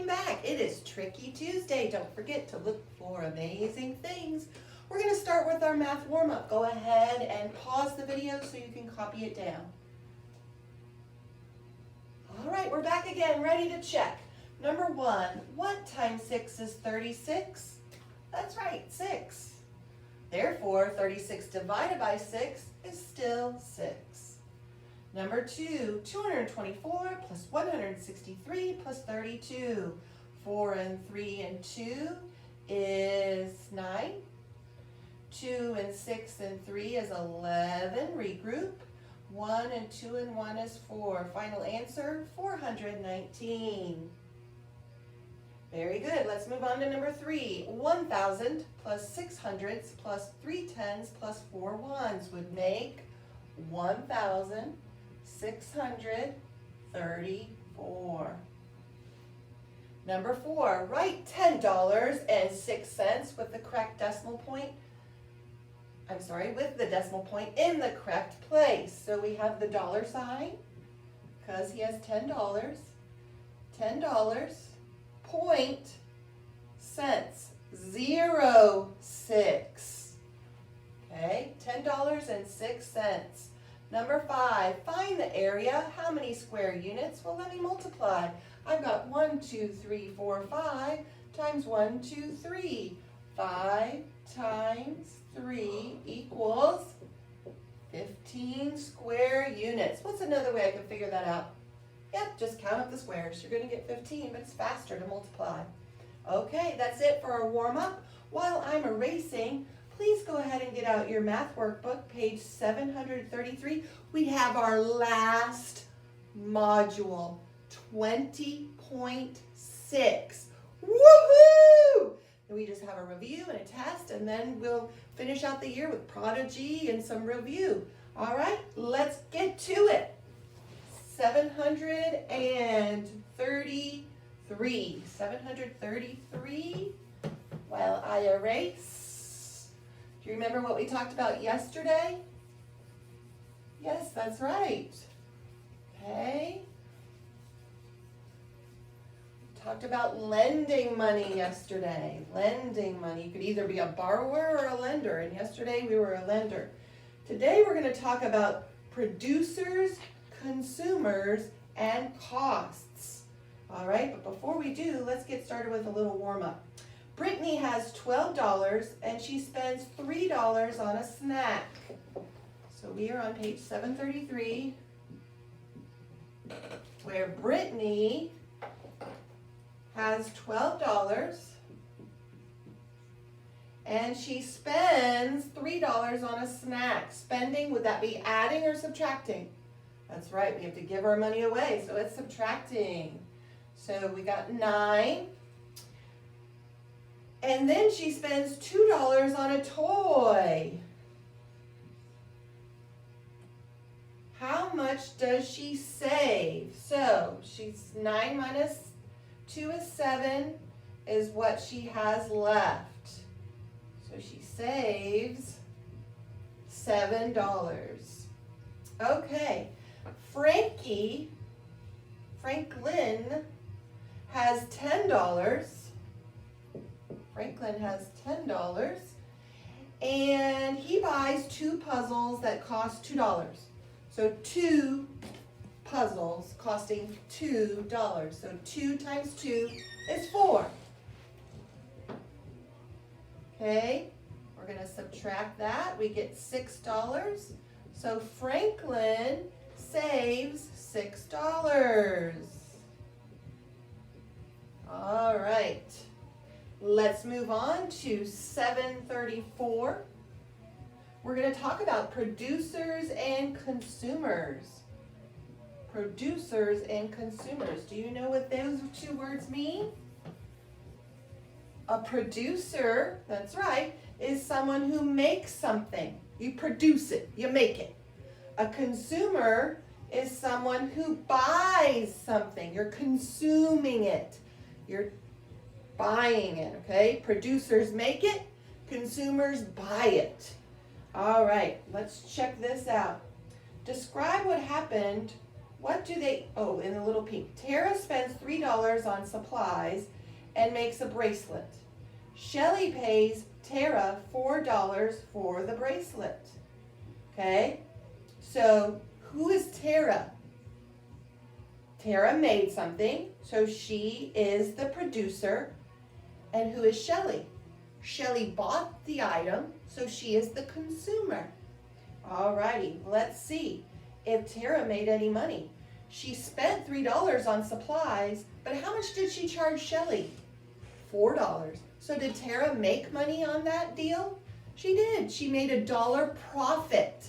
back. It is Tricky Tuesday. Don't forget to look for amazing things. We're going to start with our math warm-up. Go ahead and pause the video so you can copy it down. All right, we're back again, ready to check. Number 1, what times 6 is 36? That's right, 6. Therefore, 36 divided by 6 is still 6. Number 2, 224 plus 163 plus 32. 4 and 3 and 2 is 9. 2 and 6 and 3 is 11. Regroup. 1 and 2 and 1 is 4. Final answer, 419. Very good. Let's move on to number 3. 1,000 plus 6 hundredths plus 3 tens plus 4 ones would make 1,634. Number 4. Write $10.06 with the correct decimal point. With the decimal point in the correct place. So we have the dollar sign because he has $10. $10. Point cents, 06. Okay, $10.06. Number 5, find the area. How many square units? Well, let me multiply. I've got 1, 2, 3, 4, 5 times 1, 2, 3. 5 times 3 equals 15 square units. What's another way I can figure that out? Yep, just count up the squares. You're going to get 15, but it's faster to multiply. Okay, that's it for our warm-up. While I'm erasing, please go ahead and get out your math workbook, page 733. We have our last module, 20.6. Woohoo! And we just have a review and a test, and then we'll finish out the year with Prodigy and some review. All right, let's get to it. 733. 733. While I erase. Do you remember what we talked about yesterday? Yes, that's right. Okay. We talked about lending money yesterday. Lending money. You could either be a borrower or a lender, and yesterday we were a lender. Today we're going to talk about producers, consumers, and costs. All right, but before we do, let's get started with a little warm-up. Brittany has $12 and she spends $3 on a snack. So we are on page 733, where Brittany has $12 and she spends $3 on a snack. Spending, would that be adding or subtracting? That's right, we have to give our money away, so it's subtracting. So we got 9. And then she spends $2 on a toy. How much does she save? So she's 9 minus 2 is 7 is what she has left. So she saves $7. Okay. Franklin has $10. Franklin has $10 and he buys 2 puzzles that cost $2. So 2 puzzles costing $2. So 2 times 2 is 4. Okay, we're going to subtract that. We get $6. So Franklin saves $6. All right. Let's move on to 734. We're going to talk about producers and consumers. Producers and consumers. Do you know what those 2 words mean? A producer, that's right, is someone who makes something. You produce it, you make it. A consumer is someone who buys something. You're consuming it. You're buying it, okay? Producers make it, consumers buy it. All right, let's check this out. Describe what happened what do they, oh, in the little pink. Tara spends $3 on supplies and makes a bracelet. Shelly pays Tara $4 for the bracelet. Okay, so who is Tara? Tara made something, so she is the producer. And who is Shelly? Shelly bought the item, so she is the consumer. Alrighty, let's see if Tara made any money. She spent $3 on supplies, but how much did she charge Shelly? $4. So did Tara make money on that deal? She did. She made $1 profit,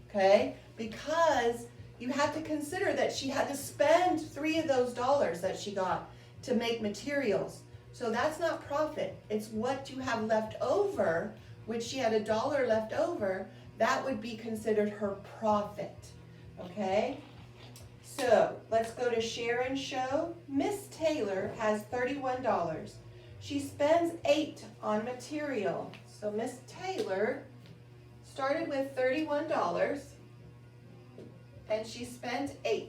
okay? Because you have to consider that she had to spend $3 of those dollars that she got to make materials. So that's not profit. It's what you have left over, which she had $1 left over, that would be considered her profit, okay? So let's go to share and show. Miss Taylor has $31. She spends $8 on material. So Miss Taylor started with $31 and she spent $8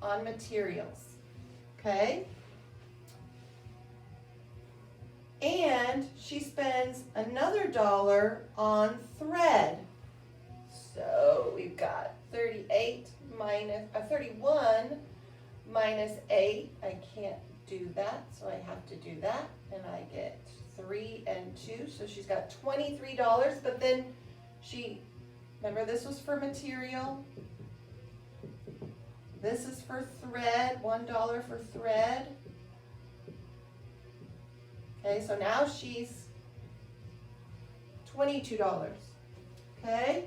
on materials, okay? And she spends another $1 on thread. So we've got 31 minus 8. I can't do that, so I have to do that. And I get 3 and 2, so she's got $23. But then remember this was for material. This is for thread, $1 for thread. Okay, so now she's $22, okay?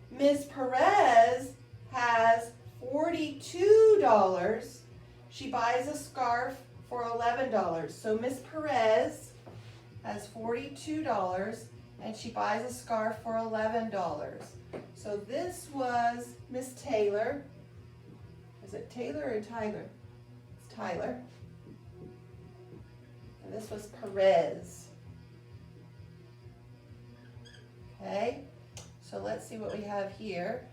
Ms. Perez has $42. She buys a scarf for $11. So Ms. Perez has $42 and she buys a scarf for $11. So this was Miss Taylor. Is it Taylor or Tyler? It's Tyler. And this was Perez. Okay, so let's see what we have here.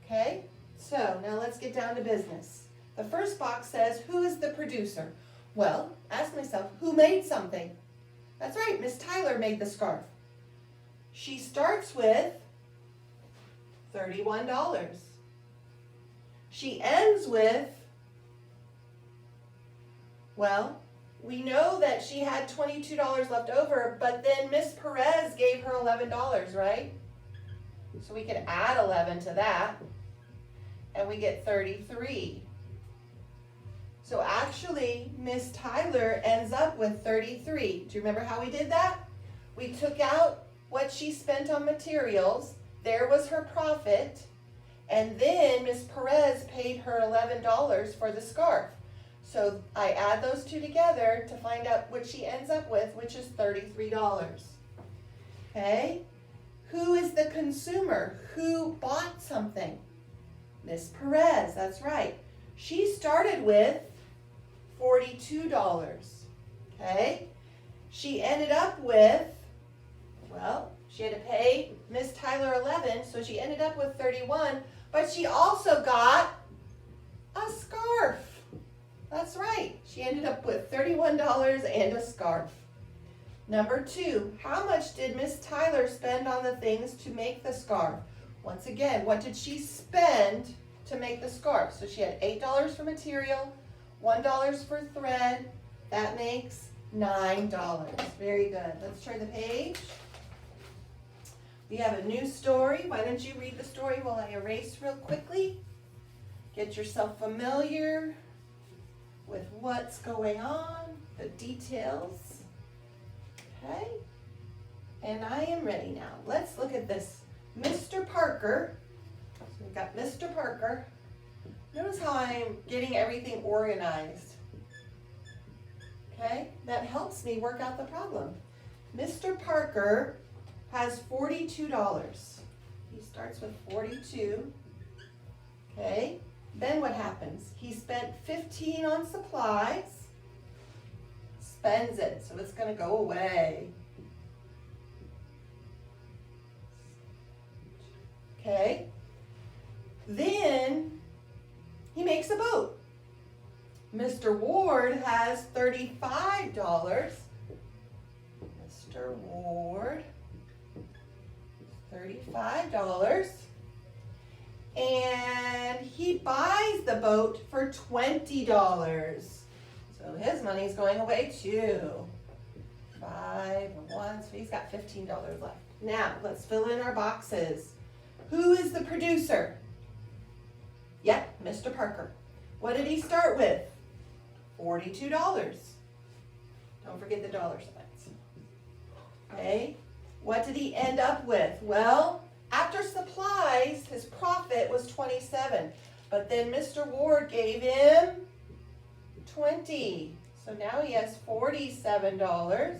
Okay, so now let's get down to business. The first box says, who is the producer? Well, ask myself, who made something? That's right, Miss Tyler made the scarf. She starts with $31. She ends with, well, we know that she had $22 left over, but then Miss Perez gave her $11, right? So we can add 11 to that, and we get 33. So actually, Miss Tyler ends up with 33. Do you remember how we did that? We took out what she spent on materials. There was her profit. And then Miss Perez paid her $11 for the scarf. So I add those two together to find out what she ends up with, which is $33. Okay? Who is the consumer? Who bought something? Miss Perez, that's right. She started with $42. Okay? She ended up with, well, she had to pay Miss Tyler $11, so she ended up with $31, but she also got a scarf. That's right. She ended up with $31 and a scarf. Number 2, how much did Miss Tyler spend on the things to make the scarf? Once again, what did she spend to make the scarf? So she had $8 for material, $1 for thread. That makes $9. Very good. Let's turn the page. We have a new story. Why don't you read the story while I erase real quickly? Get yourself familiar with what's going on, the details. Okay? And I am ready now. Let's look at this. Mr. Parker. So we've got Mr. Parker. Notice how I'm getting everything organized. Okay? That helps me work out the problem. Mr. Parker has $42. He starts with 42. Okay? Then what happens? He spent 15 on supplies, spends it, so it's going to go away. Okay? Then he makes a boat. Mr. Ward has $35. Mr. Ward, $35. And he buys the boat for $20. So his money's going away too. 5 and 1, so he's got $15 left. Now, let's fill in our boxes. Who is the producer? Yep, Mr. Parker. What did he start with? $42. Don't forget the dollar signs. Okay, what did he end up with? Well, after supplies, his profit was $27. But then Mr. Ward gave him $20. So now he has $47.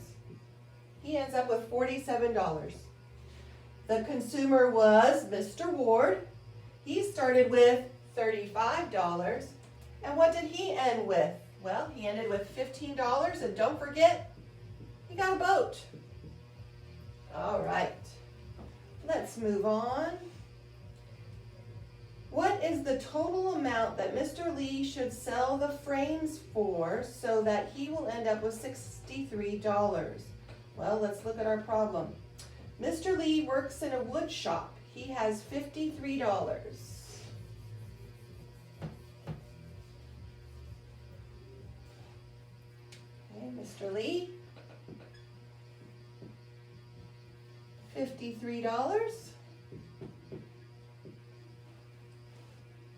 He ends up with $47. The consumer was Mr. Ward. He started with $35. And what did he end with? Well, he ended with $15, and don't forget, he got a boat. All right, let's move on. What is the total amount that Mr. Lee should sell the frames for so that he will end up with $63? Well, let's look at our problem. Mr. Lee works in a wood shop. He has $53. Mr. Lee, $53.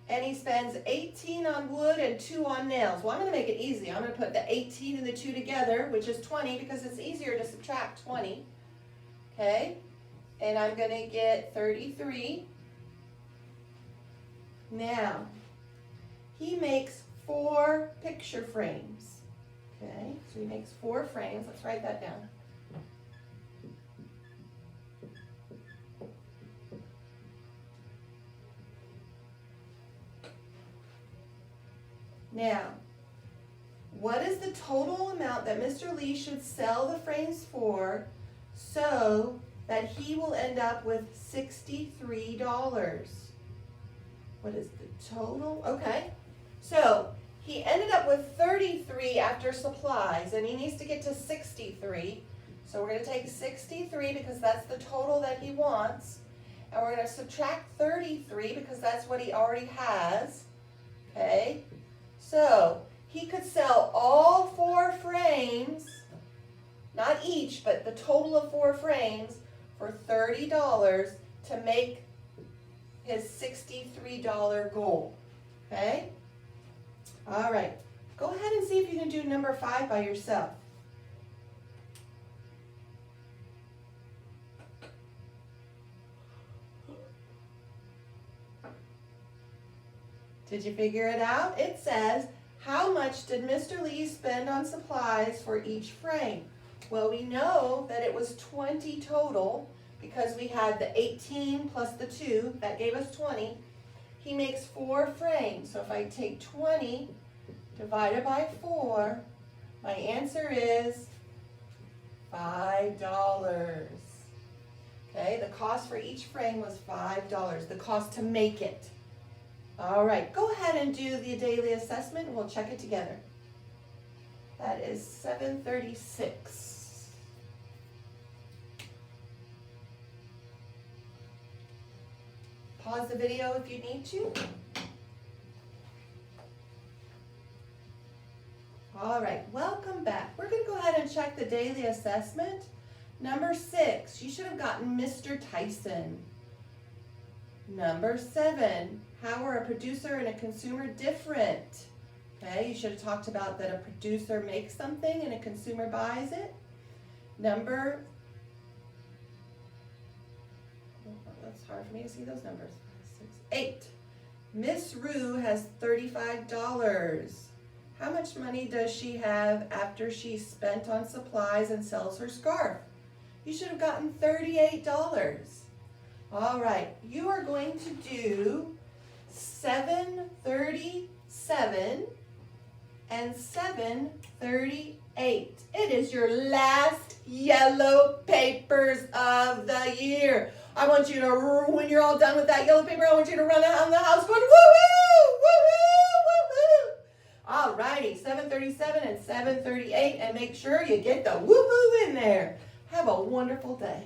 And he spends 18 on wood and 2 on nails. Well, I'm going to make it easy. I'm going to put the 18 and the 2 together, which is 20, because it's easier to subtract 20. Okay? And I'm going to get 33. Now, he makes 4 picture frames. Okay, so he makes 4 frames. Let's write that down. Now, what is the total amount that Mr. Lee should sell the frames for so that he will end up with $63? What is the total? Okay, so he ended up with 33 after supplies, and he needs to get to 63. So we're going to take 63 because that's the total that he wants. And we're going to subtract 33 because that's what he already has. Okay? So he could sell all 4 frames, not each, but the total of 4 frames for $30 to make his $63 goal. Okay? All right, go ahead and see if you can do number 5 by yourself. Did you figure it out? It says, how much did Mr. Lee spend on supplies for each frame? Well, we know that it was 20 total because we had the 18 plus the 2, that gave us 20. He makes 4 frames, so if I take 20 divided by 4, my answer is $5. Okay, the cost for each frame was $5, the cost to make it. All right, go ahead and do the daily assessment and we'll check it together. That is 736. Pause the video if you need to. All right, welcome back. We're going to go ahead and check the daily assessment. Number 6, you should have gotten Mr. Tyson. Number 7, how are a producer and a consumer different? Okay, you should have talked about that a producer makes something and a consumer buys it. Number, that's hard for me to see those numbers. 6, 8. Miss Rue has $35. How much money does she have after she's spent on supplies and sells her scarf? You should have gotten $38. All right, you are going to do 737 and 738. It is your last yellow papers of the year. I want you to, when you're all done with that yellow paper, I want you to run out in the house going, woohoo, woohoo, woohoo. All righty, 7:37 and 7:38, and make sure you get the woohoo in there. Have a wonderful day.